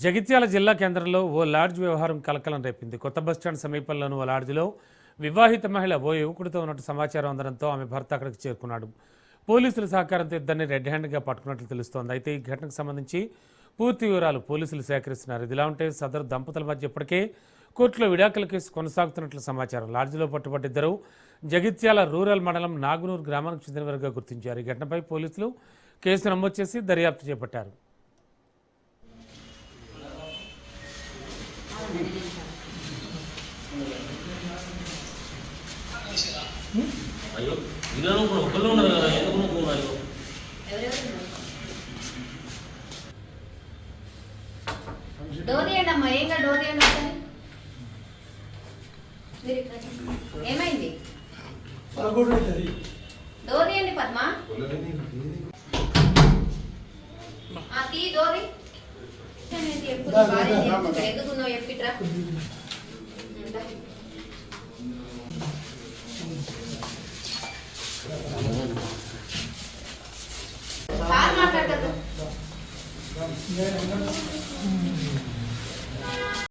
జగిత్యాల జిల్లా కేంద్రంలో ఓ లాడ్జ్ వ్యవహారం కలకలం రేపింది. కొత్త బస్టాండ్ సమీపంలోని ఓ లాడ్జ్లో వివాహిత మహిళ ఓ యువకుడితో ఉన్నట్టు సమాచారం అందడంతో ఆమె భర్త అక్కడికి చేరుకున్నాడు. పోలీసుల సహకారంతో ఇద్దరిని రెడ్ హ్యాండ్గా పట్టుకున్నట్లు తెలుస్తోంది. అయితే ఈ ఘటనకు సంబంధించి పూర్తి వివరాలు పోలీసులు సేకరిస్తున్నారు. ఇదిలా ఉంటే సదరు దంపతుల మధ్య ఇప్పటికే కోర్టులో విడాకుల కేసు కొనసాగుతున్నట్లు సమాచారం. లాడ్జిలో పట్టుబడ్డ ఇద్దరు జగిత్యాల రూరల్ మండలం నాగునూరు గ్రామానికి చెందినవారుగా గుర్తించారు. ఈ ఘటనపై పోలీసులు కేసు నమోదు చేసి దర్యాప్తు చేపట్టారు. అయ్యో విధానం కూడా ఒకళ్ళు ఉన్నారు కదా, ఎందుకు అయ్యో డోర్ అమ్మా, ఏంగా డోర్ ఏమైంది? డోర్ తీయండి పద్మ, తీ డోరి. ఎందుకున్నావు ఎప్పిట్రా? సార్ మాట్లాడతారు.